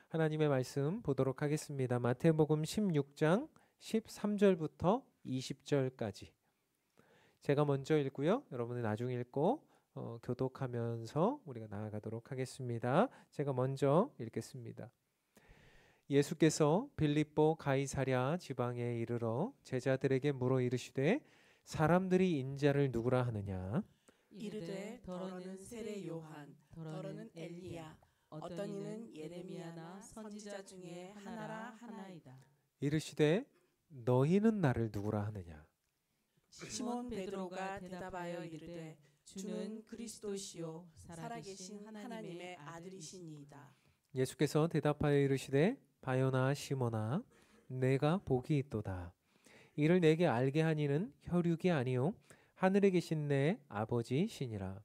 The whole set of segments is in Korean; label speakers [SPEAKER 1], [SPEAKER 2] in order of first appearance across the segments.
[SPEAKER 1] 하나님의 말씀 보도록 하겠습니다. 마태복음 16장 13절부터 20절까지. 제가 먼저 읽고요. 여러분은 나중에 읽고 교독하면서 우리가 나아가도록 하겠습니다. 제가 먼저 읽겠습니다. 예수께서 빌립보 가이사랴 지방에 이르러 제자들에게 물어 이르시되 사람들이 인자를 누구라 하느냐?
[SPEAKER 2] 이르되 더러는 세례 요한, 더러는 엘리야, 어떤 이는 예레미야나 선지자 중에 하나라 하나이다.
[SPEAKER 1] 이르시되 너희는 나를 누구라 하느냐?
[SPEAKER 2] 시몬 베드로가 대답하여 이르되 주는 그리스도시요 살아계신 하나님의 아들이시니이다.
[SPEAKER 1] 예수께서 대답하여 이르시되 바요나 시몬아 내가 복이 있도다. 이를 내게 알게 하니는 혈육이 아니요 하늘에 계신 내 아버지시니라.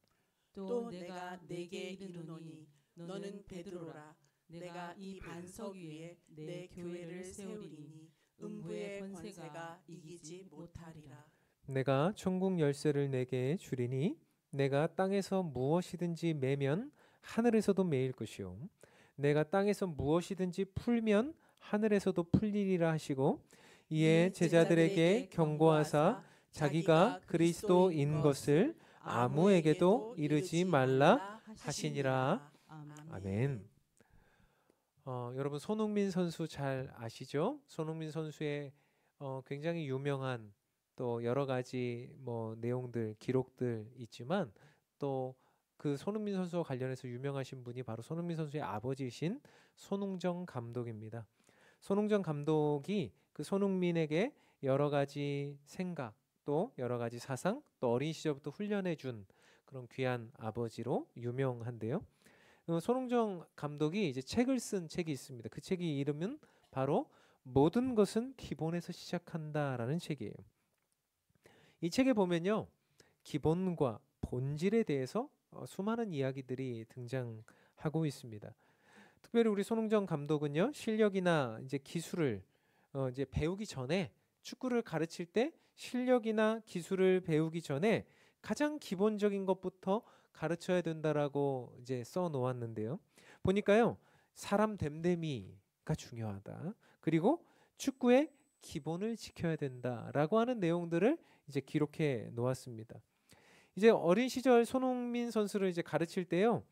[SPEAKER 2] 또 내가 네게 이르노니 너는 베드로라. 내가 이 반석 위에 내 교회를 세우리니 음부의 권세가 이기지 못하리라.
[SPEAKER 1] 내가 천국 열쇠를 내게 주리니 내가 땅에서 무엇이든지 매면 하늘에서도 매일 것이요 내가 땅에서 무엇이든지 풀면 하늘에서도 풀리리라 하시고 이에 제자들에게 경고하사 자기가 그리스도인 것을 아무에게도 이르지 말라 하시니라. 아멘. 여러분 손흥민 선수 잘 아시죠? 손흥민 선수의 굉장히 유명한 또 여러 가지 내용들, 기록들 있지만 또 그 손흥민 선수와 관련해서 유명하신 분이 바로 손흥민 선수의 아버지이신 손흥정 감독입니다. 손흥정 감독이 그 손흥민에게 여러 가지 생각, 또 여러 가지 사상, 또 어린 시절부터 훈련해 준 그런 귀한 아버지로 유명한데요. 손흥정 감독이 이제 책을 쓴 책이 있습니다. 그 책이 이름은 바로 모든 것은 기본에서 시작한다라는 책이에요. 이 책에 보면요, 기본과 본질에 대해서 수많은 이야기들이 등장하고 있습니다. 특별히 우리 손흥정 감독은요, 실력이나 이제 기술을 이제 배우기 전에 축구를 가르칠 때 실력이나 기술을 배우기 전에 가장 기본적인 것부터 가르쳐야 된다라고 이제 써 놓았는데요. 보니까요, 사람 됨됨이가 중요하다. 그리고 축구의 기본을 지켜야 된다라고 하는 내용들을 이제 기록해 놓았습니다. 이제 어린 시절 손흥민 선수를 이제 가르칠 때요,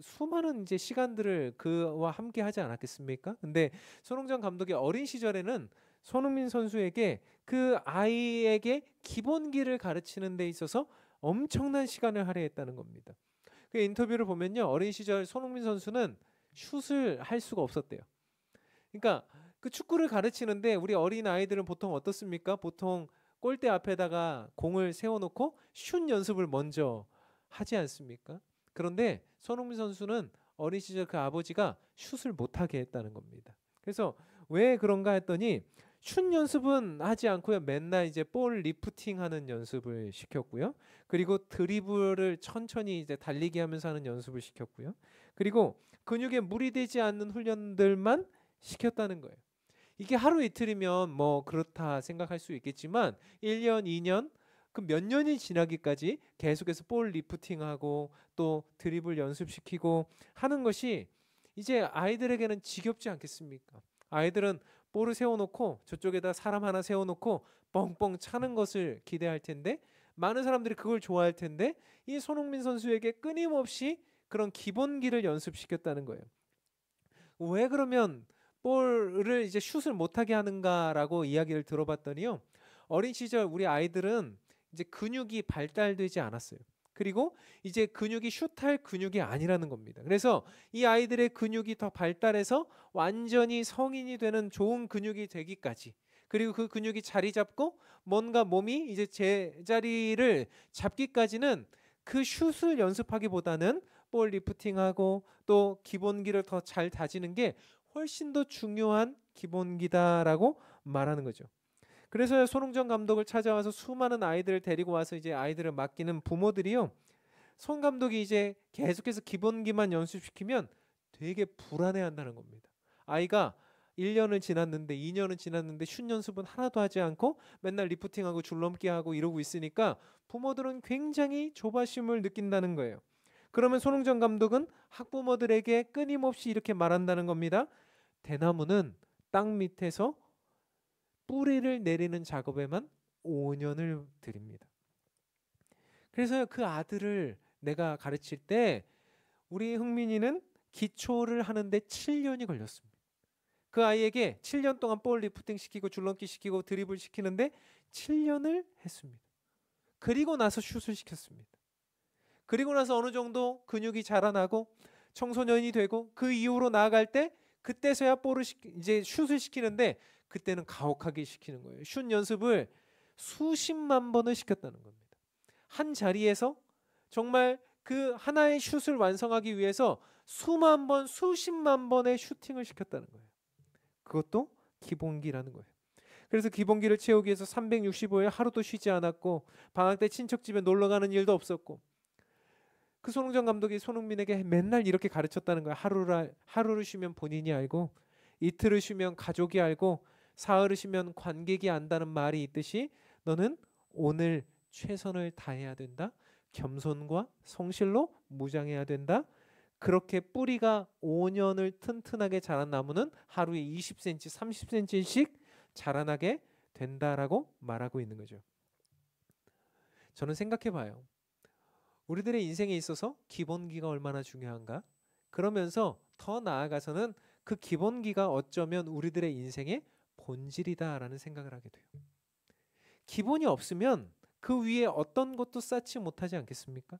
[SPEAKER 1] 수많은 이제 시간들을 그와 함께 하지 않았겠습니까? 근데 손흥정 감독이 어린 시절에는 손흥민 선수에게 그 아이에게 기본기를 가르치는 데 있어서 엄청난 시간을 할애했다는 겁니다. 그 인터뷰를 보면요, 어린 시절 손흥민 선수는 슛을 할 수가 없었대요. 그러니까 그 축구를 가르치는데 우리 어린 아이들은 보통 어떻습니까? 보통 골대 앞에다가 공을 세워놓고 슛 연습을 먼저 하지 않습니까? 그런데 손흥민 선수는 어린 시절 그 아버지가 슛을 못하게 했다는 겁니다. 그래서 왜 그런가 했더니 슛 연습은 하지 않고요, 맨날 이제 볼 리프팅 하는 연습을 시켰고요. 그리고 드리블을 천천히 이제 달리기 하면서 하는 연습을 시켰고요. 그리고 근육에 무리 되지 않는 훈련들만 시켰다는 거예요. 이게 하루 이틀이면 그렇다 생각할 수 있겠지만 1년, 2년, 그 몇 년이 지나기까지 계속해서 볼 리프팅하고 또 드리블 연습시키고 하는 것이 이제 아이들에게는 지겹지 않겠습니까? 아이들은 볼을 세워놓고 저쪽에다 사람 하나 세워놓고 뻥뻥 차는 것을 기대할 텐데, 많은 사람들이 그걸 좋아할 텐데, 이 손흥민 선수에게 끊임없이 그런 기본기를 연습시켰다는 거예요. 왜 그러면 볼을 이제 슛을 못하게 하는가라고 이야기를 들어봤더니요, 어린 시절 우리 아이들은 이제 근육이 발달되지 않았어요. 그리고 이제 근육이 슛할 근육이 아니라는 겁니다. 그래서 이 아이들의 근육이 더 발달해서 완전히 성인이 되는 좋은 근육이 되기까지, 그리고 그 근육이 자리 잡고 뭔가 몸이 이제 제자리를 잡기까지는 그 슛을 연습하기보다는 볼 리프팅하고 또 기본기를 더 잘 다지는 게 훨씬 더 중요한 기본기다라고 말하는 거죠. 그래서 손흥정 감독을 찾아와서 수많은 아이들을 데리고 와서 이제 아이들을 맡기는 부모들이요, 손 감독이 이제 계속해서 기본기만 연습시키면 되게 불안해한다는 겁니다. 아이가 1년은 지났는데 2년은 지났는데 슛 연습은 하나도 하지 않고 맨날 리프팅하고 줄넘기하고 이러고 있으니까 부모들은 굉장히 조바심을 느낀다는 거예요. 그러면 손흥정 감독은 학부모들에게 끊임없이 이렇게 말한다는 겁니다. 대나무는 땅 밑에서 뿌리를 내리는 작업에만 5년을 들입니다. 그래서 그 아들을 내가 가르칠 때 우리 흥민이는 기초를 하는데 7년이 걸렸습니다. 그 아이에게 7년 동안 볼 리프팅 시키고 줄넘기 시키고 드리블 시키는데 7년을 했습니다. 그리고 나서 슛을 시켰습니다. 그리고 나서 어느 정도 근육이 자라나고 청소년이 되고 그 이후로 나아갈 때 그때서야 이제 슛을 시키는데 그때는 가혹하게 시키는 거예요. 슛 연습을 수십만 번을 시켰다는 겁니다. 한 자리에서 정말 그 하나의 슛을 완성하기 위해서 수만 번, 수십만 번의 슈팅을 시켰다는 거예요. 그것도 기본기라는 거예요. 그래서 기본기를 채우기 위해서 365일 하루도 쉬지 않았고 방학 때 친척 집에 놀러 가는 일도 없었고 그 손흥정 감독이 손흥민에게 맨날 이렇게 가르쳤다는 거예요. 하루를 쉬면 본인이 알고 이틀을 쉬면 가족이 알고 사흘을 쉬면 관객이 안다는 말이 있듯이 너는 오늘 최선을 다해야 된다. 겸손과 성실로 무장해야 된다. 그렇게 뿌리가 5년을 튼튼하게 자란 나무는 하루에 20cm, 30cm씩 자라나게 된다라고 말하고 있는 거죠. 저는 생각해 봐요. 우리들의 인생에 있어서 기본기가 얼마나 중요한가? 그러면서 더 나아가서는 그 기본기가 어쩌면 우리들의 인생의 본질이다라는 생각을 하게 돼요. 기본이 없으면 그 위에 어떤 것도 쌓지 못하지 않겠습니까?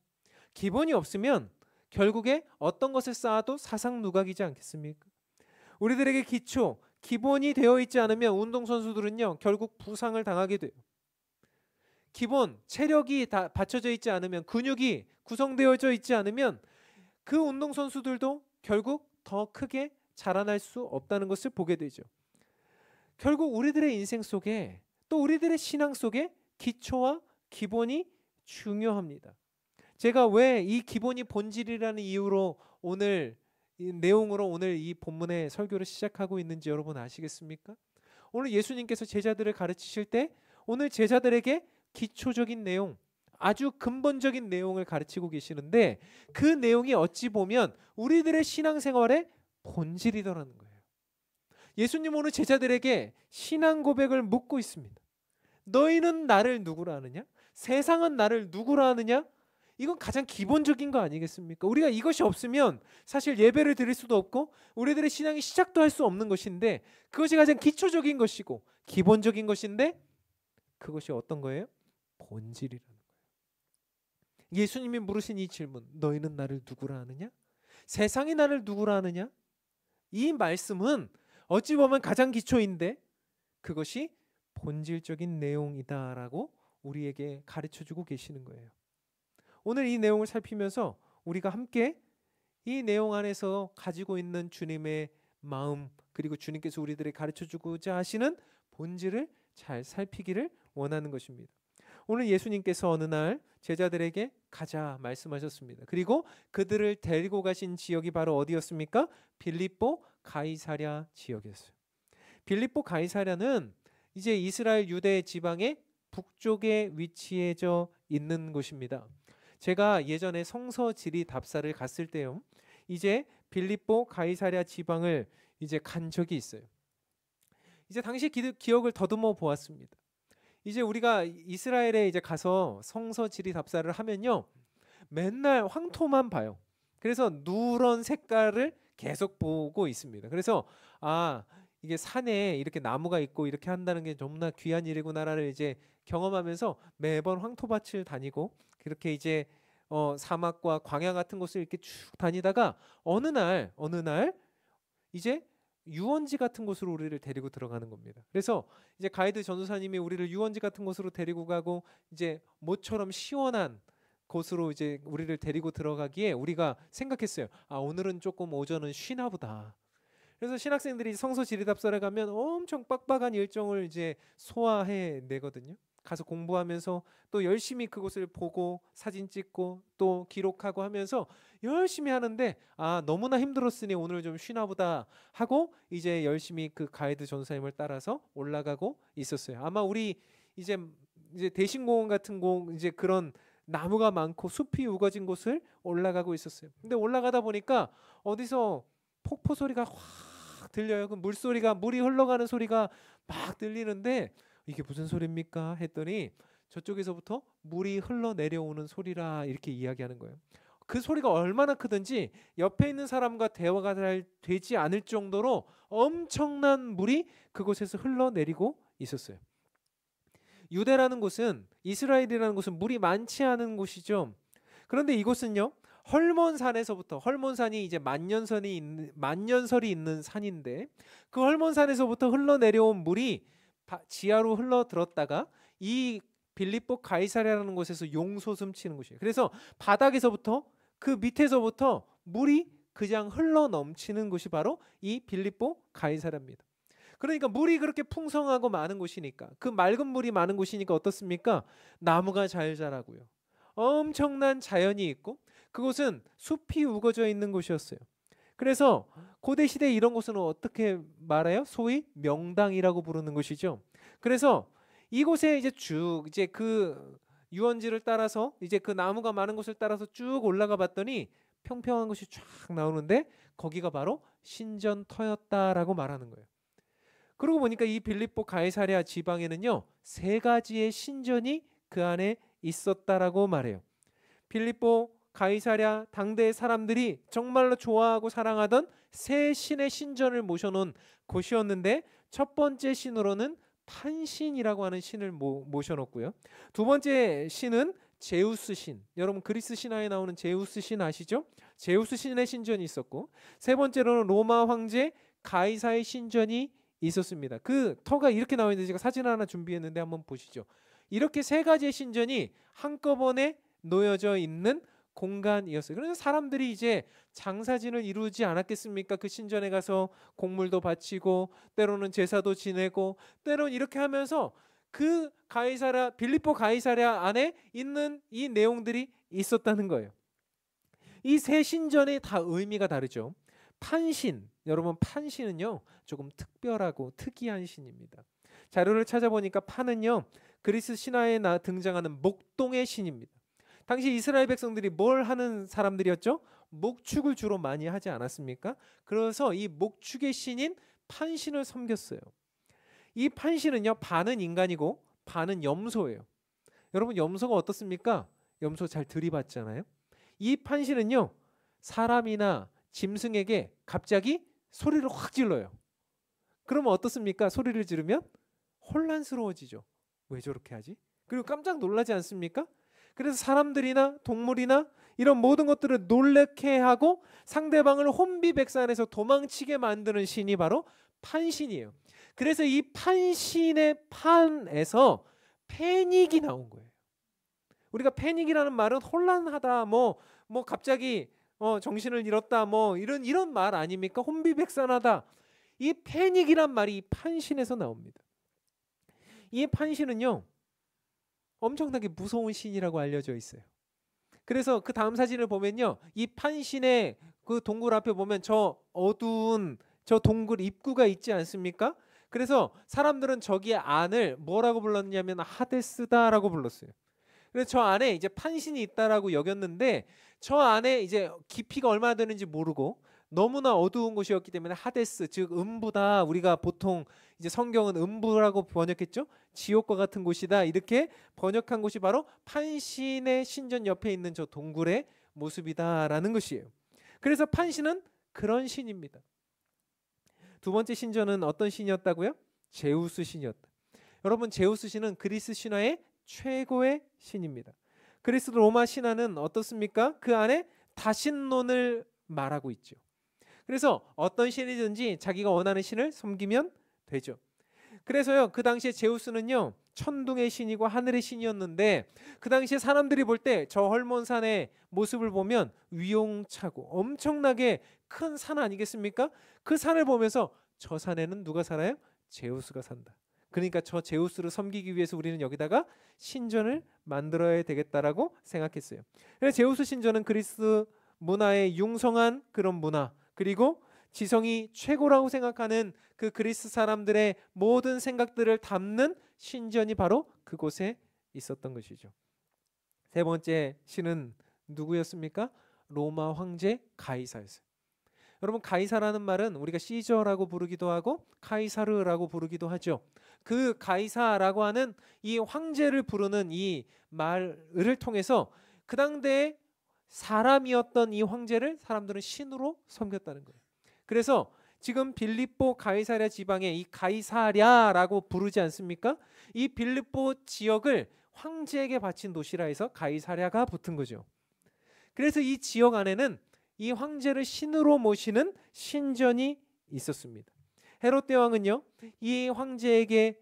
[SPEAKER 1] 기본이 없으면 결국에 어떤 것을 쌓아도 사상누각이지 않겠습니까? 우리들에게 기본이 되어 있지 않으면 운동선수들은요 결국 부상을 당하게 돼요. 기본, 체력이 다 받쳐져 있지 않으면 근육이 구성되어져 있지 않으면 그 운동선수들도 결국 더 크게 자라날 수 없다는 것을 보게 되죠. 결국 우리들의 인생 속에 또 우리들의 신앙 속에 기초와 기본이 중요합니다. 제가 왜 이 기본이 본질이라는 이유로 오늘 이 내용으로 오늘 이 본문의 설교를 시작하고 있는지 여러분 아시겠습니까? 오늘 예수님께서 제자들을 가르치실 때 오늘 제자들에게 기초적인 내용, 아주 근본적인 내용을 가르치고 계시는데 그 내용이 어찌 보면 우리들의 신앙생활의 본질이더라는 거예요. 예수님 오늘 제자들에게 신앙 고백을 묻고 있습니다. 너희는 나를 누구라 하느냐? 세상은 나를 누구라 하느냐? 이건 가장 기본적인 거 아니겠습니까? 우리가 이것이 없으면 사실 예배를 드릴 수도 없고 우리들의 신앙이 시작도 할 수 없는 것인데 그것이 가장 기초적인 것이고 기본적인 것인데 그것이 어떤 거예요? 본질이라는 거예요. 예수님이 물으신 이 질문, 너희는 나를 누구라 하느냐? 세상이 나를 누구라 하느냐? 이 말씀은 어찌 보면 가장 기초인데 그것이 본질적인 내용이다라고 우리에게 가르쳐주고 계시는 거예요. 오늘 이 내용을 살피면서 우리가 함께 이 내용 안에서 가지고 있는 주님의 마음 그리고 주님께서 우리들에게 가르쳐주고자 하시는 본질을 잘 살피기를 원하는 것입니다. 오늘 예수님께서 어느 날 제자들에게 가자 말씀하셨습니다. 그리고 그들을 데리고 가신 지역이 바로 어디였습니까? 빌립보 가이사랴 지역이었어요. 빌립보 가이사랴는 이제 이스라엘 유대 지방의 북쪽에 위치해져 있는 곳입니다. 제가 예전에 성서 지리 답사를 갔을 때요. 이제 빌립보 가이사랴 지방을 이제 간 적이 있어요. 이제 당시 기억을 더듬어 보았습니다. 이제 우리가 이스라엘에 이제 가서 성서 지리 답사를 하면요. 맨날 황토만 봐요. 그래서 누런 색깔을 계속 보고 있습니다. 그래서 이게 산에 이렇게 나무가 있고 이렇게 한다는 게 너무나 귀한 일이구나를 이제 경험하면서 매번 황토밭을 다니고 그렇게 이제 사막과 광야 같은 곳을 이렇게 쭉 다니다가 어느 날 이제 유원지 같은 곳으로 우리를 데리고 들어가는 겁니다. 그래서 이제 가이드 전도사님이 우리를 유원지 같은 곳으로 데리고 가고 이제 모처럼 시원한 곳으로 이제 우리를 데리고 들어가기에 우리가 생각했어요. 오늘은 조금 오전은 쉬나 보다. 그래서 신학생들이 성서 지리답사를 가면 엄청 빡빡한 일정을 이제 소화해 내거든요. 가서 공부하면서 또 열심히 그곳을 보고 사진 찍고 또 기록하고 하면서 열심히 하는데 너무나 힘들었으니 오늘 좀 쉬나 보다 하고 이제 열심히 그 가이드 전사님을 따라서 올라가고 있었어요. 아마 우리 이제 대신공원 같은 이제 그런 나무가 많고 숲이 우거진 곳을 올라가고 있었어요. 근데 올라가다 보니까 어디서 폭포 소리가 확 들려요. 그 물소리가, 물이 흘러가는 소리가 막 들리는데 이게 무슨 소리입니까? 했더니 저쪽에서부터 물이 흘러내려오는 소리라 이렇게 이야기하는 거예요. 그 소리가 얼마나 크든지 옆에 있는 사람과 대화가 잘 되지 않을 정도로 엄청난 물이 그곳에서 흘러내리고 있었어요. 유대라는 곳은, 이스라엘이라는 곳은 물이 많지 않은 곳이죠. 그런데 이곳은요, 헐몬산에서부터, 헐몬산이 이제 만년설이 있는 산인데 그 헐몬산에서부터 흘러내려온 물이 지하로 흘러들었다가 이 빌립보 가이사랴라는 곳에서 용솟음 치는 곳이에요. 그래서 바닥에서부터 그 밑에서부터 물이 그냥 흘러 넘치는 곳이 바로 이 빌립보 가이사랴입니다. 그러니까 물이 그렇게 풍성하고 많은 곳이니까, 그 맑은 물이 많은 곳이니까 어떻습니까? 나무가 잘 자라고요. 엄청난 자연이 있고 그곳은 숲이 우거져 있는 곳이었어요. 그래서 고대 시대 이런 곳은 어떻게 말해요? 소위 명당이라고 부르는 곳이죠. 그래서 이곳에 이제 쭉 이제 그 유원지를 따라서 이제 그 나무가 많은 곳을 따라서 쭉 올라가 봤더니 평평한 곳이 쫙 나오는데 거기가 바로 신전터였다라고 말하는 거예요. 그러고 보니까 이 빌립보 가이사랴 지방에는요 3가지의 신전이 그 안에 있었다라고 말해요. 빌립보 가이사랴 당대의 사람들이 정말로 좋아하고 사랑하던 3신의 신전을 모셔놓은 곳이었는데, 첫 번째 신으로는 판신이라고 하는 신을 모셔놓고요. 2번째 신은 제우스 신, 여러분 그리스 신화에 나오는 제우스 신 아시죠? 제우스 신의 신전이 있었고, 3번째로는 로마 황제 가이사의 신전이 있었습니다. 그 터가 이렇게 나와 있는데 제가 사진 하나 준비했는데 한번 보시죠. 이렇게 3가지의 신전이 한꺼번에 놓여져 있는 공간이었어요. 그래서 사람들이 이제 장사진을 이루지 않았겠습니까? 그 신전에 가서 곡물도 바치고 때로는 제사도 지내고 때로는 이렇게 하면서 그 가이사랴, 빌립보 가이사랴 안에 있는 이 내용들이 있었다는 거예요. 이 3신전의 다 의미가 다르죠. 판신, 여러분 판신은요 조금 특별하고 특이한 신입니다. 자료를 찾아보니까 판은요 그리스 신화에 등장하는 목동의 신입니다. 당시 이스라엘 백성들이 뭘 하는 사람들이었죠? 목축을 주로 많이 하지 않았습니까? 그래서 이 목축의 신인 판신을 섬겼어요. 이 판신은요 반은 인간이고 반은 염소예요. 여러분 염소가 어떻습니까? 염소 잘 들이받잖아요. 이 판신은요 사람이나 짐승에게 갑자기 소리를 확 질러요. 그러면 어떻습니까? 소리를 지르면 혼란스러워지죠. 왜 저렇게 하지? 그리고 깜짝 놀라지 않습니까? 그래서 사람들이나 동물이나 이런 모든 것들을 놀래게 하고 상대방을 혼비백산해서 도망치게 만드는 신이 바로 판신이에요. 그래서 이 판신의 판에서 패닉이 나온 거예요. 우리가 패닉이라는 말은 혼란하다, 뭐 갑자기 정신을 잃었다, 뭐 이런 말 아닙니까? 혼비백산하다. 이 패닉이란 말이 이 판신에서 나옵니다. 이 판신은요 엄청나게 무서운 신이라고 알려져 있어요. 그래서 그 다음 사진을 보면요 이 판신의 그 동굴 앞에 보면 저 어두운 저 동굴 입구가 있지 않습니까? 그래서 사람들은 저기의 안을 뭐라고 불렀냐면 하데스다라고 불렀어요. 그래서 저 안에 이제 판신이 있다라고 여겼는데 저 안에 이제 깊이가 얼마나 되는지 모르고 너무나 어두운 곳이었기 때문에 하데스, 즉 음부다. 우리가 보통 이제 성경은 음부라고 번역했죠. 지옥과 같은 곳이다 이렇게 번역한 곳이 바로 판신의 신전 옆에 있는 저 동굴의 모습이다라는 것이에요. 그래서 판신은 그런 신입니다. 2번째 신전은 어떤 신이었다고요? 제우스 신이었다. 여러분 제우스 신은 그리스 신화의 최고의 신입니다. 그리스 로마 신화는 어떻습니까? 그 안에 다신론을 말하고 있죠. 그래서 어떤 신이든지 자기가 원하는 신을 섬기면 되죠. 그래서요 그 당시에 제우스는요 천둥의 신이고 하늘의 신이었는데 그 당시에 사람들이 볼 때 저 헐몬산의 모습을 보면 위용차고 엄청나게 큰 산 아니겠습니까? 그 산을 보면서 저 산에는 누가 살아요? 제우스가 산다. 그러니까 저 제우스를 섬기기 위해서 우리는 여기다가 신전을 만들어야 되겠다라고 생각했어요. 그래서 제우스 신전은 그리스 문화의 융성한 그런 문화, 그리고 지성이 최고라고 생각하는 그 그리스 사람들의 모든 생각들을 담는 신전이 바로 그곳에 있었던 것이죠. 세 번째 신은 누구였습니까? 로마 황제 가이사였어요. 여러분, 가이사라는 말은 우리가 시저라고 부르기도 하고 카이사르라고 부르기도 하죠. 그 가이사라고 하는 이 황제를 부르는 이 말을 통해서 그 당대의 사람이었던 이 황제를 사람들은 신으로 섬겼다는 거예요. 그래서 지금 빌립보 가이사랴 지방의 이 가이사랴라고 부르지 않습니까? 이 빌립보 지역을 황제에게 바친 도시라 해서 가이사랴가 붙은 거죠. 그래서 이 지역 안에는 이 황제를 신으로 모시는 신전이 있었습니다. 헤롯 대왕은요, 이 황제에게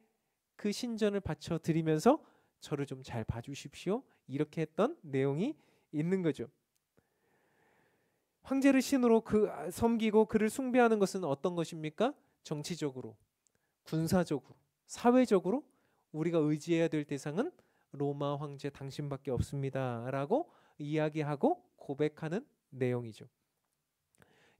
[SPEAKER 1] 그 신전을 바쳐 드리면서 저를 좀 잘 봐주십시오, 이렇게 했던 내용이 있는 거죠. 황제를 신으로 섬기고 그를 숭배하는 것은 어떤 것입니까? 정치적으로, 군사적으로, 사회적으로 우리가 의지해야 될 대상은 로마 황제 당신밖에 없습니다 라고 이야기하고 고백하는 내용이죠.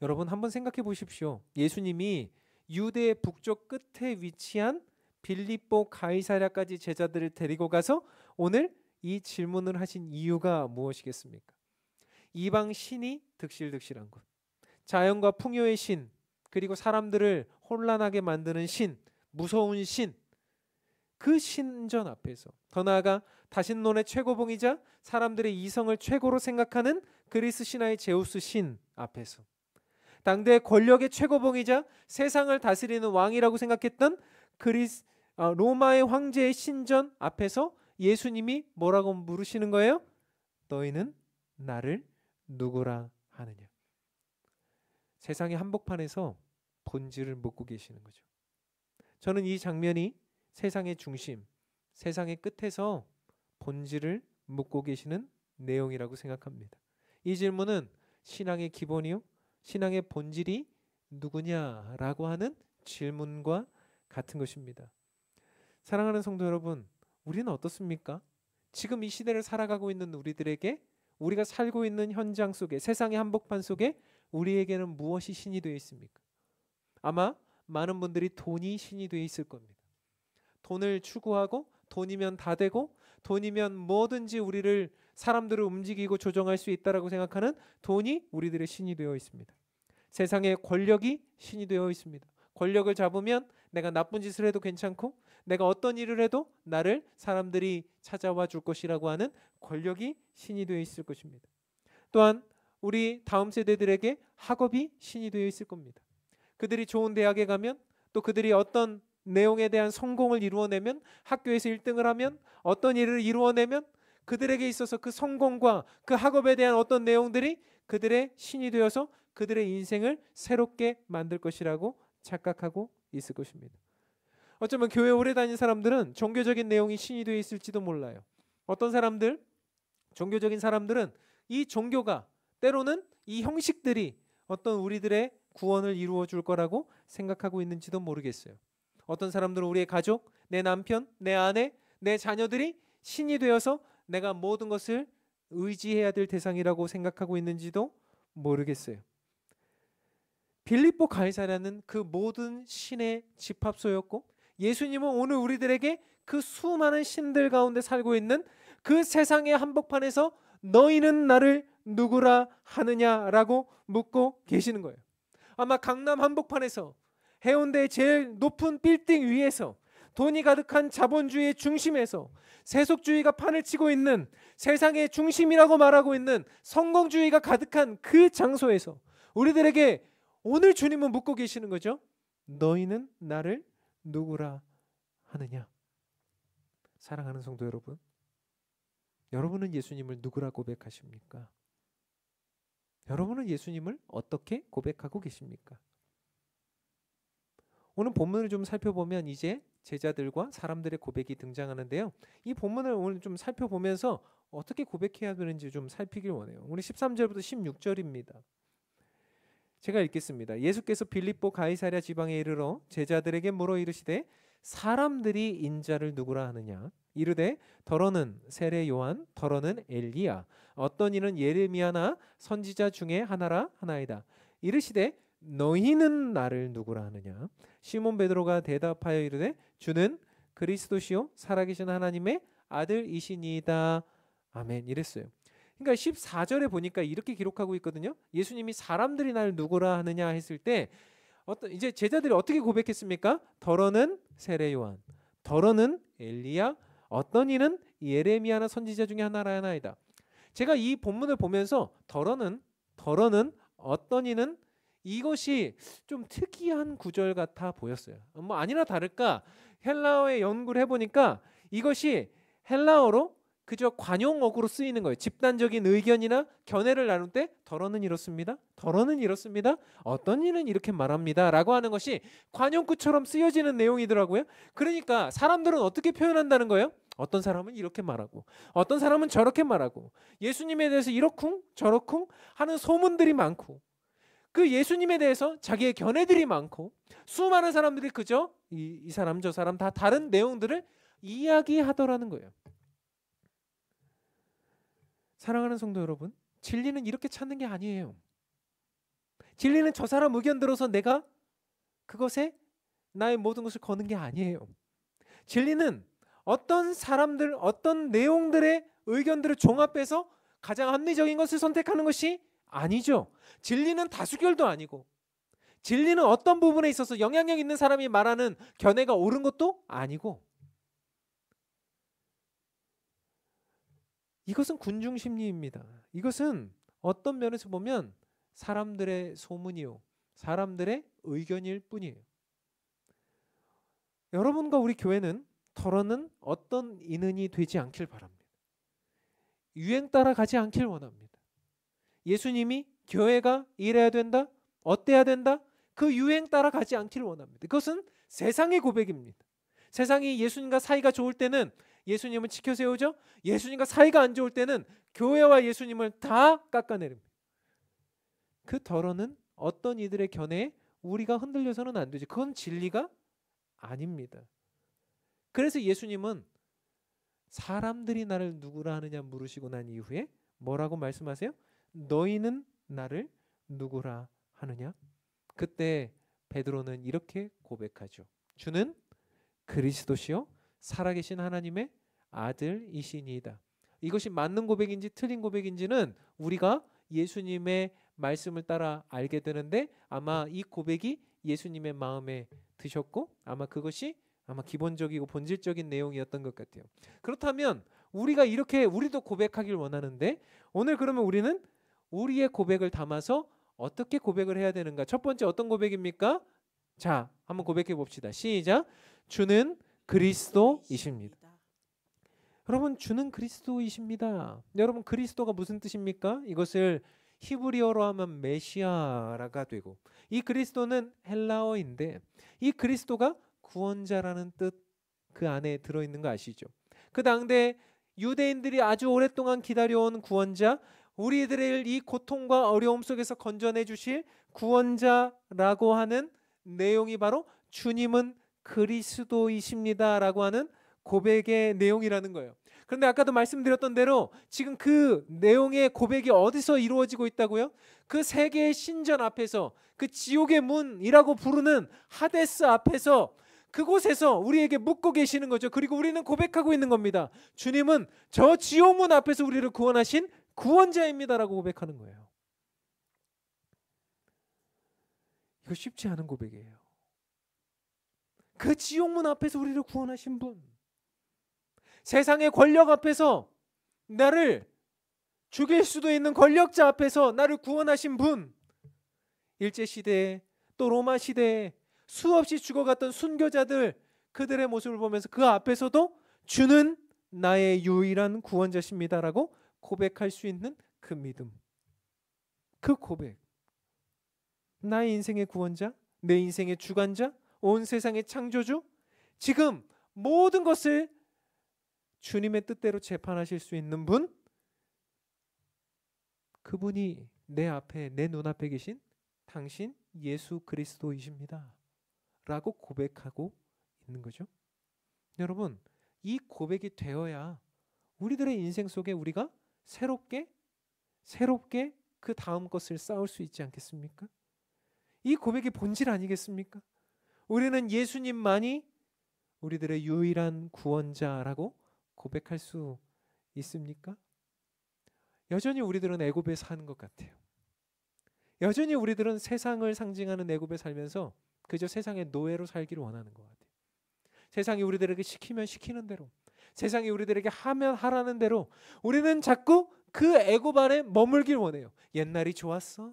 [SPEAKER 1] 여러분, 한번 생각해 보십시오. 예수님이 유대 북쪽 끝에 위치한 빌립보 가이사랴까지 제자들을 데리고 가서 오늘 이 질문을 하신 이유가 무엇이겠습니까? 이방 신이 득실득실한 곳, 자연과 풍요의 신, 그리고 사람들을 혼란하게 만드는 신, 무서운 신, 그 신전 앞에서, 더 나아가 다신론의 최고봉이자 사람들의 이성을 최고로 생각하는 그리스 신화의 제우스 신 앞에서, 당대 권력의 최고봉이자 세상을 다스리는 왕이라고 생각했던 로마의 황제의 신전 앞에서 예수님이 뭐라고 물으시는 거예요? 너희는 나를 누구라 하느냐. 세상의 한복판에서 본질을 묻고 계시는 거죠. 저는 이 장면이 세상의 중심, 세상의 끝에서 본질을 묻고 계시는 내용이라고 생각합니다. 이 질문은 신앙의 기본이요, 신앙의 본질이 누구냐라고 하는 질문과 같은 것입니다. 사랑하는 성도 여러분, 우리는 어떻습니까? 지금 이 시대를 살아가고 있는 우리들에게, 우리가 살고 있는 현장 속에, 세상의 한복판 속에 우리에게는 무엇이 신이 되어 있습니까? 아마 많은 분들이 돈이 신이 되어 있을 겁니다. 돈을 추구하고, 돈이면 다 되고, 돈이면 뭐든지 우리를, 사람들을 움직이고 조정할 수 있다라고 생각하는 돈이 우리들의 신이 되어 있습니다. 세상의 권력이 신이 되어 있습니다. 권력을 잡으면 내가 나쁜 짓을 해도 괜찮고, 내가 어떤 일을 해도 나를 사람들이 찾아와 줄 것이라고 하는 권력이 신이 되어 있을 것입니다. 또한 우리 다음 세대들에게 학업이 신이 되어 있을 겁니다. 그들이 좋은 대학에 가면, 또 그들이 어떤 내용에 대한 성공을 이루어내면, 학교에서 1등을 하면, 어떤 일을 이루어내면 그들에게 있어서 그 성공과 그 학업에 대한 어떤 내용들이 그들의 신이 되어서 그들의 인생을 새롭게 만들 것이라고 착각하고 있을 것입니다. 어쩌면 교회 오래 다닌 사람들은 종교적인 내용이 신이 되어 있을지도 몰라요. 어떤 사람들, 종교적인 사람들은 이 종교가, 때로는 이 형식들이 어떤 우리들의 구원을 이루어 줄 거라고 생각하고 있는지도 모르겠어요. 어떤 사람들은 우리의 가족, 내 남편, 내 아내, 내 자녀들이 신이 되어서 내가 모든 것을 의지해야 될 대상이라고 생각하고 있는지도 모르겠어요. 빌립보 가이사랴는 그 모든 신의 집합소였고, 예수님은 오늘 우리들에게 그 수많은 신들 가운데 살고 있는 그 세상의 한복판에서 너희는 나를 누구라 하느냐라고 묻고 계시는 거예요. 아마 강남 한복판에서, 해운대의 제일 높은 빌딩 위에서, 돈이 가득한 자본주의의 중심에서, 세속주의가 판을 치고 있는, 세상의 중심이라고 말하고 있는 성공주의가 가득한 그 장소에서 우리들에게 오늘 주님은 묻고 계시는 거죠. 너희는 나를 누구라 하느냐. 사랑하는 성도 여러분, 여러분은 예수님을 누구라 고백하십니까? 여러분은 예수님을 어떻게 고백하고 계십니까? 오늘 본문을 좀 살펴보면 이제 제자들과 사람들의 고백이 등장하는데요. 이 본문을 오늘 좀 살펴보면서 어떻게 고백해야 되는지 좀 살피길 원해요. 우리 13절부터 16절입니다. 제가 읽겠습니다. 예수께서 빌립보 가이사랴 지방에 이르러 제자들에게 물어 이르시되 사람들이 인자를 누구라 하느냐? 이르되 더러는 세례 요한, 더러는 엘리야, 어떤 이는 예레미야나 선지자 중에 하나라 하나이다. 이르시되 너희는 나를 누구라 하느냐? 시몬 베드로가 대답하여 이르되 주는 그리스도시요 살아계신 하나님의 아들이시니이다 아멘 이랬어요. 그러니까 14절에 보니까 이렇게 기록하고 있거든요. 예수님이 사람들이 날 누구라 하느냐 했을 때 이제 제자들이 어떻게 고백했습니까? 더러는 세례 요한, 더러는 엘리야, 어떤 이는 예레미야나 선지자 중에 하나라 하나이다. 제가 이 본문을 보면서 더러는 어떤 이는 이것이 좀 특이한 구절 같아 보였어요. 뭐 아니나 다를까 헬라어의 연구를 해보니까 이것이 헬라어로 그저 관용어구로 쓰이는 거예요. 집단적인 의견이나 견해를 나눌 때 더러는 이렇습니다. 더러는 이렇습니다. 어떤 이는 이렇게 말합니다. 라고 하는 것이 관용구처럼 쓰여지는 내용이더라고요. 그러니까 사람들은 어떻게 표현한다는 거예요? 어떤 사람은 이렇게 말하고 어떤 사람은 저렇게 말하고 예수님에 대해서 이렇쿵 저렇쿵 하는 소문들이 많고 그 예수님에 대해서 자기의 견해들이 많고 수많은 사람들이 그저 이 사람 저 사람 다 다른 내용들을 이야기하더라는 거예요. 사랑하는 성도 여러분, 진리는 이렇게 찾는 게 아니에요. 진리는 저 사람 의견 들어서 내가 그것에 나의 모든 것을 거는 게 아니에요. 진리는 어떤 사람들, 어떤 내용들의 의견들을 종합해서 가장 합리적인 것을 선택하는 것이 아니죠. 진리는 다수결도 아니고 진리는 어떤 부분에 있어서 영향력 있는 사람이 말하는 견해가 옳은 것도 아니고 이것은 군중심리입니다. 이것은 어떤 면에서 보면 사람들의 소문이요, 사람들의 의견일 뿐이에요. 여러분과 우리 교회는 더러는 어떤 인은이 되지 않길 바랍니다. 유행 따라 가지 않길 원합니다. 예수님이 교회가 이래야 된다, 어때야 된다, 그 유행 따라 가지 않길 원합니다. 그것은 세상의 고백입니다. 세상이 예수님과 사이가 좋을 때는 예수님을 지켜 세우죠. 예수님과 사이가 안 좋을 때는 교회와 예수님을 다 깎아내립니다. 그 더러는 어떤 이들의 견해에 우리가 흔들려서는 안 되지. 그건 진리가 아닙니다. 그래서 예수님은 사람들이 나를 누구라 하느냐 물으시고 난 이후에 뭐라고 말씀하세요? 너희는 나를 누구라 하느냐? 그때 베드로는 이렇게 고백하죠. 주는 그리스도시요 살아계신 하나님의 아들이시니이다. 이것이 맞는 고백인지 틀린 고백인지는 우리가 예수님의 말씀을 따라 알게 되는데 아마 이 고백이 예수님의 마음에 드셨고 아마 그것이 아마 기본적이고 본질적인 내용이었던 것 같아요. 그렇다면 우리가 이렇게 우리도 고백하길 원하는데 오늘 그러면 우리는 우리의 고백을 담아서 어떻게 고백을 해야 되는가? 첫 번째 어떤 고백입니까? 자, 한번 고백해 봅시다. 시작. 주는 그리스도이십니다. 여러분, 주는 그리스도이십니다. 여러분, 그리스도가 무슨 뜻입니까? 이것을 히브리어로 하면 메시아라가 되고 이 그리스도는 헬라어인데 이 그리스도가 구원자라는 뜻 그 안에 들어있는 거 아시죠? 그 당대 유대인들이 아주 오랫동안 기다려온 구원자, 우리들의 이 고통과 어려움 속에서 건져내 주실 구원자라고 하는 내용이 바로 주님은 그리스도이십니다라고 하는 고백의 내용이라는 거예요. 그런데 아까도 말씀드렸던 대로 지금 그 내용의 고백이 어디서 이루어지고 있다고요? 그 세계의 신전 앞에서 그 지옥의 문이라고 부르는 하데스 앞에서 그곳에서 우리에게 묻고 계시는 거죠. 그리고 우리는 고백하고 있는 겁니다. 주님은 저 지옥문 앞에서 우리를 구원하신 구원자입니다라고 고백하는 거예요. 이거 쉽지 않은 고백이에요. 그 지옥문 앞에서 우리를 구원하신 분, 세상의 권력 앞에서 나를 죽일 수도 있는 권력자 앞에서 나를 구원하신 분, 일제시대에 또 로마시대에 수없이 죽어갔던 순교자들 그들의 모습을 보면서 그 앞에서도 주는 나의 유일한 구원자십니다라고 고백할 수 있는 그 믿음, 그 고백, 나의 인생의 구원자, 내 인생의 주관자, 온 세상의 창조주, 지금 모든 것을 주님의 뜻대로 재판하실 수 있는 분, 그분이 내 앞에 내 눈앞에 계신 당신 예수 그리스도이십니다 라고 고백하고 있는 거죠. 여러분, 이 고백이 되어야 우리들의 인생 속에 우리가 새롭게 그 다음 것을 쌓을 수 있지 않겠습니까? 이 고백이 본질 아니겠습니까? 우리는 예수님만이 우리들의 유일한 구원자라고 고백할 수 있습니까? 여전히 우리들은 애굽에 사는 것 같아요. 여전히 우리들은 세상을 상징하는 애굽에 살면서 그저 세상의 노예로 살기를 원하는 것 같아요. 세상이 우리들에게 시키면 시키는 대로, 세상이 우리들에게 하면 하라는 대로 우리는 자꾸 그 애굽 안에 머물길 원해요. 옛날이 좋았어?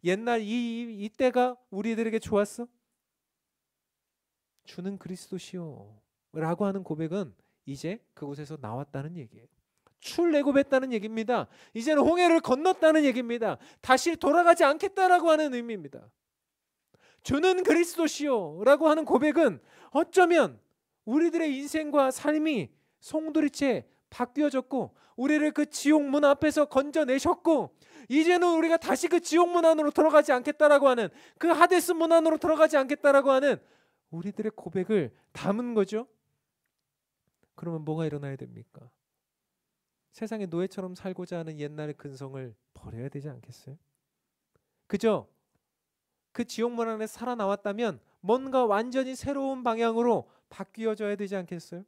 [SPEAKER 1] 옛날 이때가 우리들에게 좋았어? 주는 그리스도시요 라고 하는 고백은 이제 그곳에서 나왔다는 얘기예요. 출애굽했다는 얘기입니다. 이제는 홍해를 건넜다는 얘기입니다. 다시 돌아가지 않겠다라고 하는 의미입니다. 주는 그리스도시요 라고 하는 고백은 어쩌면 우리들의 인생과 삶이 송두리째 바뀌어졌고 우리를 그 지옥문 앞에서 건져내셨고 이제는 우리가 다시 그 지옥문 안으로 들어가지 않겠다라고 하는 그 하데스 문 안으로 들어가지 않겠다라고 하는 우리들의 고백을 담은 거죠. 그러면 뭐가 일어나야 됩니까? 세상의 노예처럼 살고자 하는 옛날의 근성을 버려야 되지 않겠어요? 그죠? 그 지옥문 안에 살아나왔다면 뭔가 완전히 새로운 방향으로 바뀌어져야 되지 않겠어요?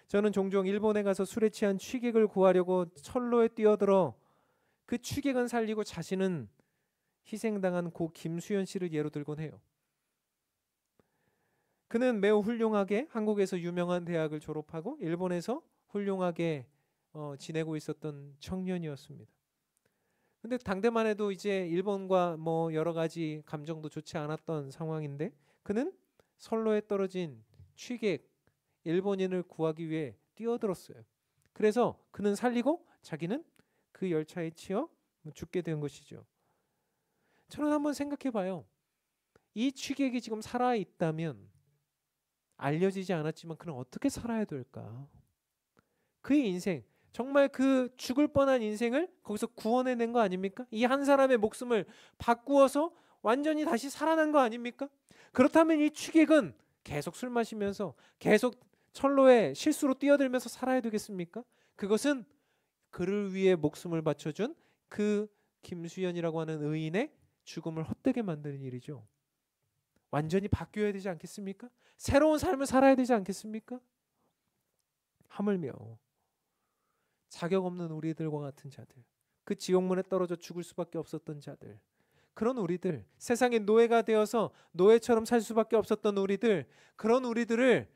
[SPEAKER 1] 저는 종종 일본에 가서 술에 취한 취객을 구하려고 철로에 뛰어들어 그 취객은 살리고 자신은 희생당한 고 김수현 씨를 예로 들곤 해요. 그는 매우 훌륭하게 한국에서 유명한 대학을 졸업하고 일본에서 훌륭하게 지내고 있었던 청년이었습니다. 근데 당대만 해도 이제 일본과 뭐 여러 가지 감정도 좋지 않았던 상황인데 그는 선로에 떨어진 취객 일본인을 구하기 위해 뛰어들었어요. 그래서 그는 살리고 자기는 그 열차에 치여 죽게 된 것이죠. 저는 한번 생각해 봐요. 이 취객이 지금 살아 있다면 알려지지 않았지만 그는 어떻게 살아야 될까? 그의 인생 정말 그 죽을 뻔한 인생을 거기서 구원해낸 거 아닙니까? 이 한 사람의 목숨을 바꾸어서 완전히 다시 살아난 거 아닙니까? 그렇다면 이 취객은 계속 술 마시면서 계속 철로에 실수로 뛰어들면서 살아야 되겠습니까? 그것은 그를 위해 목숨을 바쳐준 그 김수현이라고 하는 의인의 죽음을 헛되게 만드는 일이죠. 완전히 바뀌어야 되지 않겠습니까? 새로운 삶을 살아야 되지 않겠습니까? 하물며 자격 없는 우리들과 같은 자들, 그 지옥문에 떨어져 죽을 수밖에 없었던 자들, 그런 우리들, 세상의 노예가 되어서 노예처럼 살 수밖에 없었던 우리들, 그런 우리들을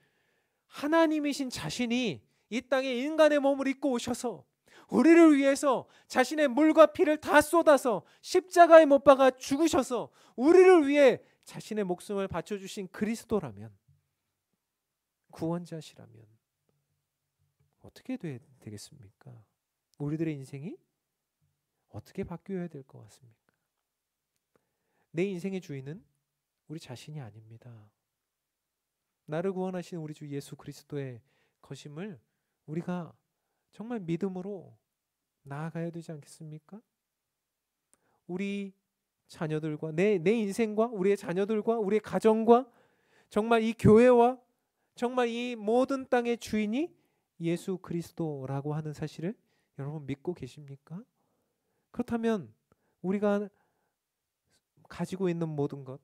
[SPEAKER 1] 하나님이신 자신이 이 땅에 인간의 몸을 입고 오셔서 우리를 위해서 자신의 물과 피를 다 쏟아서 십자가에 못 박아 죽으셔서 우리를 위해 자신의 목숨을 바쳐주신 그리스도라면, 구원자시라면 어떻게 되겠습니까? 우리들의 인생이 어떻게 바뀌어야 될 것 같습니까? 내 인생의 주인은 우리 자신이 아닙니다. 나를 구원하신 우리 주 예수 그리스도의 것임을 우리가 정말 믿음으로 나아가야 되지 않겠습니까? 우리 자녀들과 내 인생과 우리의 자녀들과 우리의 가정과 정말 이 교회와 정말 이 모든 땅의 주인이 예수 그리스도라고 하는 사실을 여러분 믿고 계십니까? 그렇다면 우리가 가지고 있는 모든 것,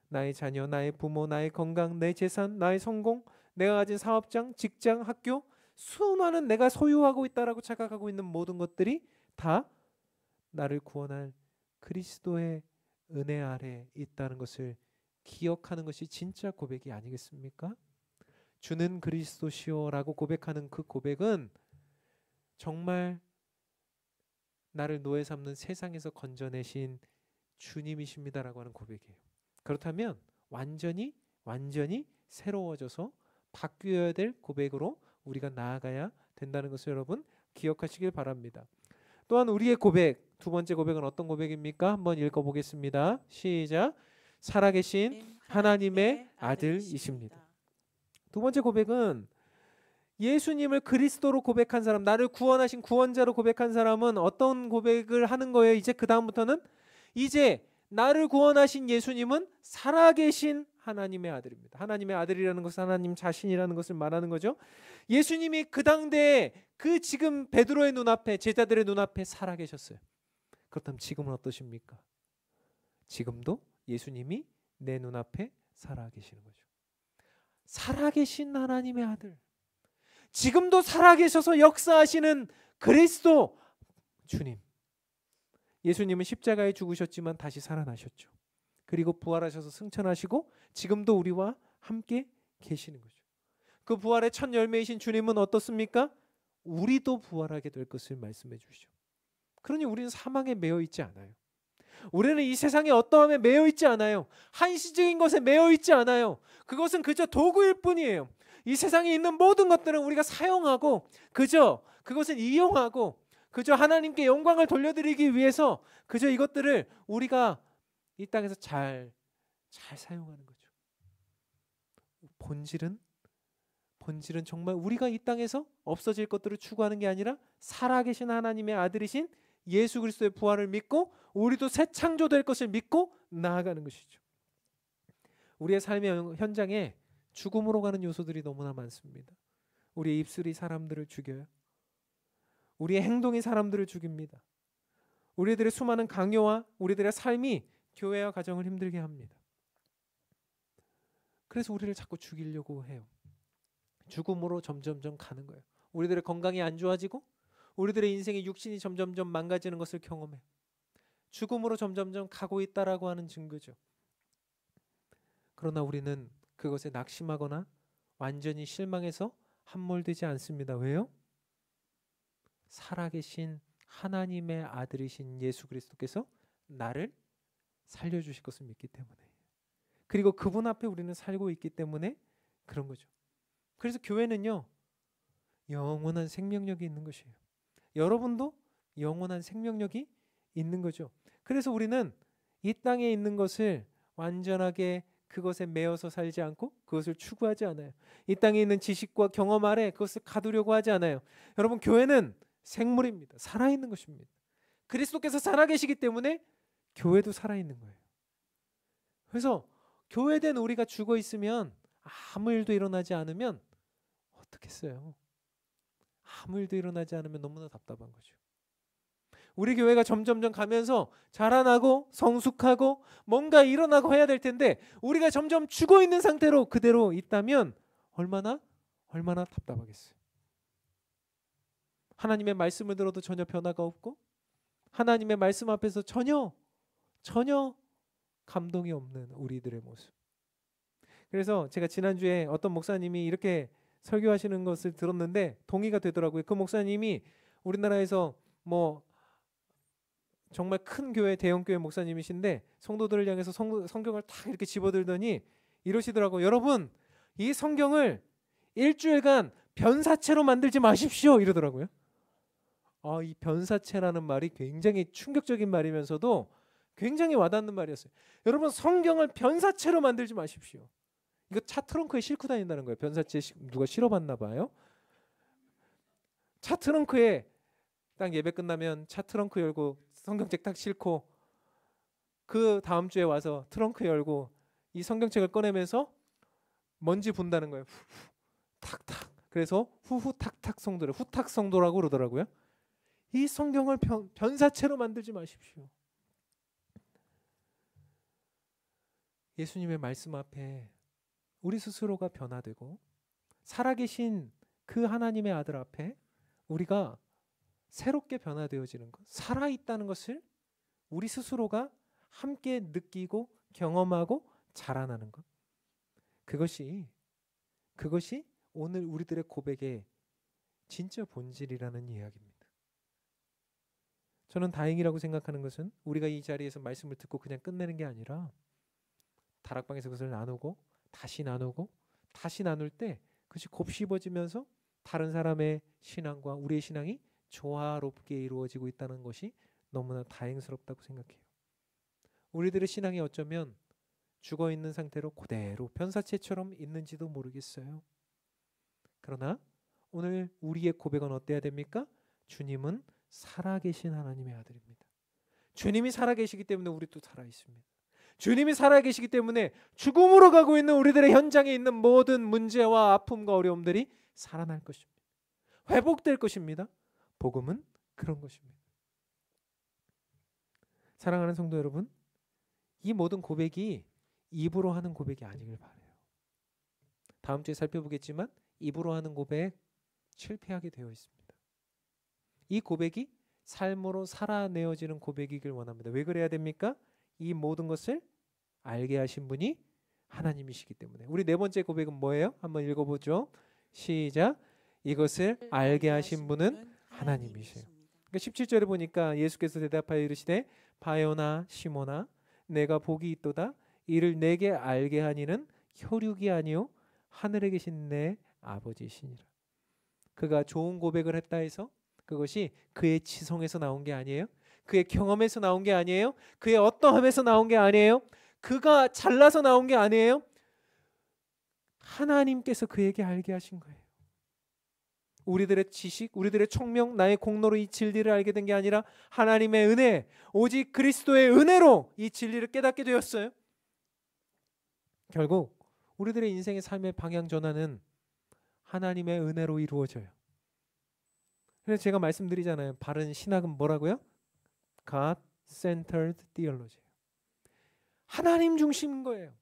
[SPEAKER 1] 나의 자녀, 나의 부모, 나의 건강, 내 재산, 나의 성공, 내가 가진 사업장, 직장, 학교, 수많은 내가 소유하고 있다라고 착각하고 있는 모든 것들이 다 나를 구원할 그리스도의 은혜 아래 있다는 것을 기억하는 것이 진짜 고백이 아니겠습니까? 주는 그리스도시오라고 고백하는 그 고백은 정말 나를 노예 삼는 세상에서 건져내신 주님이십니다라고 하는 고백이에요. 그렇다면 완전히 새로워져서 바뀌어야 될 고백으로 우리가 나아가야 된다는 것을 여러분 기억하시길 바랍니다. 또한 우리의 고백, 두 번째 고백은 어떤 고백입니까? 한번 읽어보겠습니다. 시작. 살아계신 하나님의 아들이십니다. 두 번째 고백은 예수님을 그리스도로 고백한 사람, 나를 구원하신 구원자로 고백한 사람은 어떤 고백을 하는 거예요? 이제 그 다음부터는 이제 나를 구원하신 예수님은 살아계신 하나님의 아들입니다. 하나님의 아들이라는 것은 하나님 자신이라는 것을 말하는 거죠. 예수님이 그 당대에 그 지금 베드로의 눈앞에, 제자들의 눈앞에 살아계셨어요. 그렇다면 지금은 어떠십니까? 지금도 예수님이 내 눈앞에 살아계시는 거죠. 살아계신 하나님의 아들, 지금도 살아계셔서 역사하시는 그리스도, 주님. 예수님은 십자가에 죽으셨지만 다시 살아나셨죠. 그리고 부활하셔서 승천하시고 지금도 우리와 함께 계시는 거죠. 그 부활의 첫 열매이신 주님은 어떻습니까? 우리도 부활하게 될 것을 말씀해 주시죠. 그러니 우리는 사망에 매여 있지 않아요. 우리는 이 세상의 어떠함에 매여 있지 않아요. 한시적인 것에 매여 있지 않아요. 그것은 그저 도구일 뿐이에요. 이 세상에 있는 모든 것들은 우리가 사용하고 그저 그것을 이용하고 그저 하나님께 영광을 돌려드리기 위해서 그저 이것들을 우리가 이 땅에서 잘 사용하는 거죠. 본질은 정말 우리가 이 땅에서 없어질 것들을 추구하는 게 아니라 살아계신 하나님의 아들이신 예수 그리스도의 부활을 믿고 우리도 새 창조될 것을 믿고 나아가는 것이죠. 우리의 삶의 현장에 죽음으로 가는 요소들이 너무나 많습니다. 우리의 입술이 사람들을 죽여요. 우리의 행동이 사람들을 죽입니다. 우리들의 수많은 강요와 우리들의 삶이 교회와 가정을 힘들게 합니다. 그래서 우리를 자꾸 죽이려고 해요. 죽음으로 점점점 가는 거예요. 우리들의 건강이 안 좋아지고 우리들의 인생의 육신이 점점점 망가지는 것을 경험해요. 죽음으로 점점점 가고 있다라고 하는 증거죠. 그러나 우리는 그것에 낙심하거나 완전히 실망해서 함몰되지 않습니다. 왜요? 살아계신 하나님의 아들이신 예수 그리스도께서 나를 살려주실 것을 믿기 때문에, 그리고 그분 앞에 우리는 살고 있기 때문에 그런 거죠. 그래서 교회는요, 영원한 생명력이 있는 것이에요. 여러분도 영원한 생명력이 있는 거죠. 그래서 우리는 이 땅에 있는 것을 완전하게 그것에 매여서 살지 않고 그것을 추구하지 않아요. 이 땅에 있는 지식과 경험 아래 그것을 가두려고 하지 않아요. 여러분, 교회는 생물입니다. 살아있는 것입니다. 그리스도께서 살아계시기 때문에 교회도 살아있는 거예요. 그래서 교회된 우리가 죽어 있으면, 아무 일도 일어나지 않으면 어떻겠어요? 아무 일도 일어나지 않으면 너무나 답답한 거죠. 우리 교회가 점점점 가면서 자라나고 성숙하고 뭔가 일어나고 해야 될 텐데 우리가 점점 죽어 있는 상태로 그대로 있다면 얼마나 답답하겠어요. 하나님의 말씀을 들어도 전혀 변화가 없고 하나님의 말씀 앞에서 전혀 감동이 없는 우리들의 모습. 그래서 제가 지난주에 어떤 목사님이 이렇게 설교하시는 것을 들었는데 동의가 되더라고요. 그 목사님이 우리나라에서 뭐 정말 큰 교회, 대형 교회 목사님이신데 성도들을 향해서 성경을 탁 이렇게 집어들더니 이러시더라고요. 여러분, 이 성경을 일주일간 변사체로 만들지 마십시오, 이러더라고요. 이 변사체라는 말이 굉장히 충격적인 말이면서도 굉장히 와닿는 말이었어요. 여러분, 성경을 변사체로 만들지 마십시오. 이거 차 트렁크에 싣고 다닌다는 거예요. 변사체 누가 실어봤나 봐요. 차 트렁크에 딱 예배 끝나면 차 트렁크 열고 성경책 딱 싣고 그 다음 주에 와서 트렁크 열고 이 성경책을 꺼내면서 먼지 분다는 거예요. 후후 탁탁. 그래서 후후 탁탁 성도를 후탁 성도라고 그러더라고요. 이 성경을 변사체로 만들지 마십시오. 예수님의 말씀 앞에 우리 스스로가 변화되고 살아계신 그 하나님의 아들 앞에 우리가 새롭게 변화되어지는 것, 살아있다는 것을 우리 스스로가 함께 느끼고 경험하고 자라나는 것, 그것이 오늘 우리들의 고백의 진짜 본질이라는 이야기입니다. 저는 다행이라고 생각하는 것은 우리가 이 자리에서 말씀을 듣고 그냥 끝내는 게 아니라 다락방에서 그것을 나누고 다시 나눌 때 그것이 곱씹어지면서 다른 사람의 신앙과 우리의 신앙이 조화롭게 이루어지고 있다는 것이 너무나 다행스럽다고 생각해요. 우리들의 신앙이 어쩌면 죽어있는 상태로 그대로 변사체처럼 있는지도 모르겠어요. 그러나 오늘 우리의 고백은 어때야 됩니까? 주님은 살아계신 하나님의 아들입니다. 주님이 살아계시기 때문에 우리도 살아있습니다. 주님이 살아계시기 때문에 죽음으로 가고 있는 우리들의 현장에 있는 모든 문제와 아픔과 어려움들이 살아날 것입니다. 회복될 것입니다. 복음은 그런 것입니다. 사랑하는 성도 여러분, 이 모든 고백이 입으로 하는 고백이 아니길 바라요. 다음 주에 살펴보겠지만 입으로 하는 고백 실패하게 되어 있습니다. 이 고백이 삶으로 살아내어지는 고백이길 원합니다. 왜 그래야 됩니까? 이 모든 것을 알게 하신 분이 하나님이시기 때문에. 우리 네 번째 고백은 뭐예요? 한번 읽어보죠. 시작. 이것을 알게 하신 분은 하나님이세요. 그러니까 17절에 보니까 예수께서 대답하여 이르시되 바요나 시모나 내가 복이 있도다. 이를 내게 알게 하니는 혈육이 아니요 하늘에 계신 내 아버지시니라. 그가 좋은 고백을 했다 해서 그것이 그의 지성에서 나온 게 아니에요. 그의 경험에서 나온 게 아니에요. 그의 어떠함에서 나온 게 아니에요. 그가 잘나서 나온 게 아니에요. 하나님께서 그에게 알게 하신 거예요. 우리들의 지식, 우리들의 총명, 나의 공로로 이 진리를 알게 된 게 아니라 하나님의 은혜, 오직 그리스도의 은혜로 이 진리를 깨닫게 되었어요. 결국 우리들의 인생의 삶의 방향 전환은 하나님의 은혜로 이루어져요. 그래서 제가 말씀드리잖아요. 바른 신학은 뭐라고요? God-centered theology. 하나님 중심인 거예요.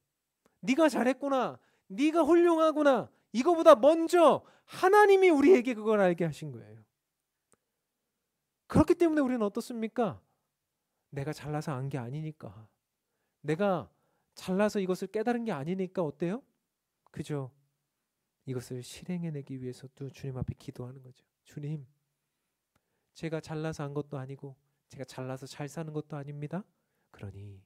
[SPEAKER 1] 네가 잘했구나, 네가 훌륭하구나, 이거보다 먼저 하나님이 우리에게 그걸 알게 하신 거예요. 그렇기 때문에 우리는 어떻습니까? 내가 잘나서 안 게 아니니까, 내가 잘나서 이것을 깨달은 게 아니니까 어때요? 그죠? 이것을 실행해내기 위해서 또 주님 앞에 기도하는 거죠. 주님, 제가 잘나서 한 것도 아니고 제가 잘나서 잘 사는 것도 아닙니다. 그러니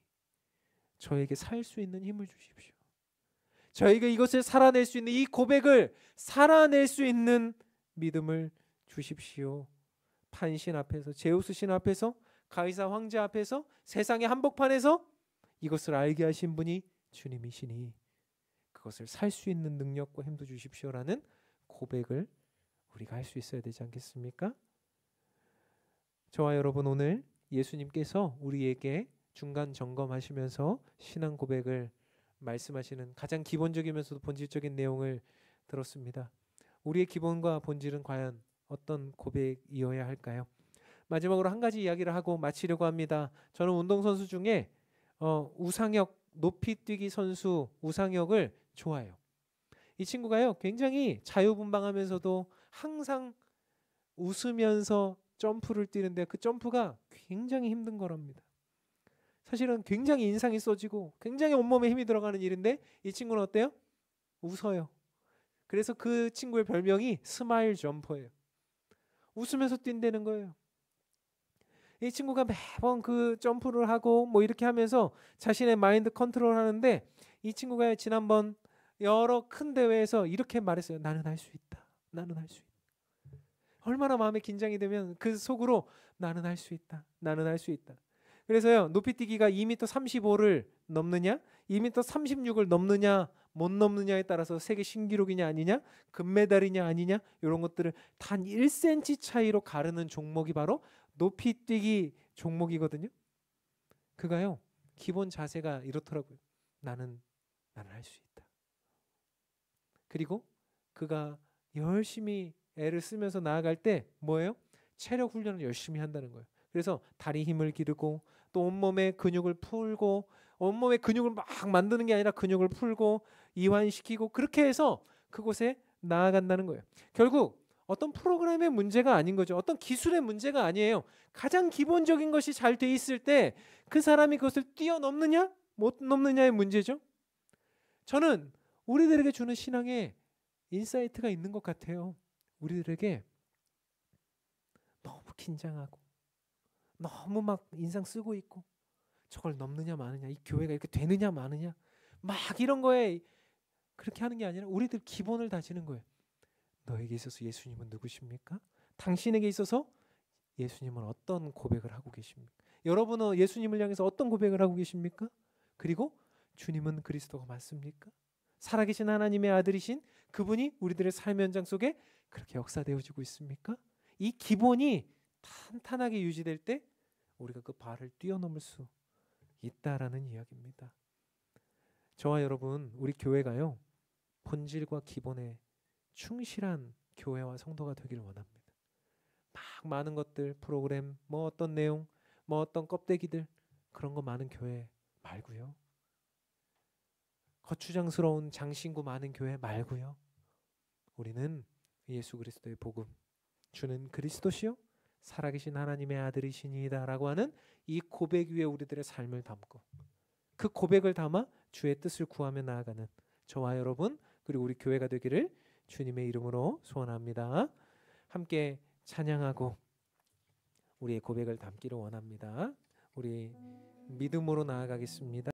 [SPEAKER 1] 저에게 살 수 있는 힘을 주십시오. 저에게 이것을 살아낼 수 있는, 이 고백을 살아낼 수 있는 믿음을 주십시오. 판신 앞에서, 제우스 신 앞에서, 가이사 황제 앞에서, 세상의 한복판에서 이것을 알게 하신 분이 주님이시니 그것을 살 수 있는 능력과 힘도 주십시오라는 고백을 우리가 할 수 있어야 되지 않겠습니까? 저와 여러분, 오늘 예수님께서 우리에게 중간 점검하시면서 신앙 고백을 말씀하시는 가장 기본적이면서도 본질적인 내용을 들었습니다. 우리의 기본과 본질은 과연 어떤 고백이어야 할까요? 마지막으로 한 가지 이야기를 하고 마치려고 합니다. 저는 운동선수 중에 우상혁, 높이뛰기 선수 우상혁을 좋아해요. 이 친구가요, 굉장히 자유분방하면서도 항상 웃으면서 점프를 뛰는데 그 점프가 굉장히 힘든 거랍니다. 사실은 굉장히 인상이 써지고 굉장히 온몸에 힘이 들어가는 일인데 이 친구는 어때요? 웃어요. 그래서 그 친구의 별명이 스마일 점퍼예요. 웃으면서 뛴다는 거예요. 이 친구가 매번 그 점프를 하고 뭐 이렇게 하면서 자신의 마인드 컨트롤 하는데, 이 친구가 지난번 여러 큰 대회에서 이렇게 말했어요. 나는 할 수 있다. 나는 할 수 있다. 얼마나 마음에 긴장이 되면 그 속으로 나는 할 수 있다. 나는 할 수 있다. 그래서요, 높이뛰기가 2m 35를 넘느냐 2m 36을 넘느냐 못 넘느냐에 따라서 세계 신기록이냐 아니냐, 금메달이냐 아니냐, 이런 것들을 단 1cm 차이로 가르는 종목이 바로 높이뛰기 종목이거든요. 그가요, 기본 자세가 이렇더라고요. 나는 할 수 있다. 그리고 그가 열심히 애를 쓰면서 나아갈 때 뭐예요? 체력 훈련을 열심히 한다는 거예요. 그래서 다리 힘을 기르고 또 온몸의 근육을 풀고, 온몸의 근육을 막 만드는 게 아니라 근육을 풀고 이완시키고, 그렇게 해서 그곳에 나아간다는 거예요. 결국 어떤 프로그램의 문제가 아닌 거죠. 어떤 기술의 문제가 아니에요. 가장 기본적인 것이 잘 돼 있을 때 그 사람이 그것을 뛰어넘느냐 못 넘느냐의 문제죠. 저는 우리들에게 주는 신앙에 인사이트가 있는 것 같아요. 우리들에게 너무 긴장하고 너무 막 인상 쓰고 있고 저걸 넘느냐 마느냐, 이 교회가 이렇게 되느냐 마느냐 막 이런 거에 그렇게 하는 게 아니라 우리들 기본을 다지는 거예요. 너에게 있어서 예수님은 누구십니까? 당신에게 있어서 예수님은 어떤 고백을 하고 계십니까? 여러분은 예수님을 향해서 어떤 고백을 하고 계십니까? 그리고 주님은 그리스도가 맞습니까? 살아계신 하나님의 아들이신 그분이 우리들의 삶의 현장 속에 그렇게 역사되어지고 있습니까? 이 기본이 탄탄하게 유지될 때 우리가 그 바를 뛰어넘을 수 있다라는 이야기입니다. 저와 여러분, 우리 교회가요, 본질과 기본에 충실한 교회와 성도가 되기를 원합니다. 막 많은 것들, 프로그램, 뭐 어떤 내용, 뭐 어떤 껍데기들, 그런 거 많은 교회 말고요. 거추장스러운 장신구 많은 교회 말고요. 우리는 예수 그리스도의 복음, 주는 그리스도시요 살아계신 하나님의 아들이시니이다라고 하는 이 고백 위에 우리들의 삶을 담고 그 고백을 담아 주의 뜻을 구하며 나아가는 저와 여러분 그리고 우리 교회가 되기를 주님의 이름으로 소원합니다. 함께 찬양하고 우리의 고백을 담기를 원합니다. 우리 믿음으로 나아가겠습니다.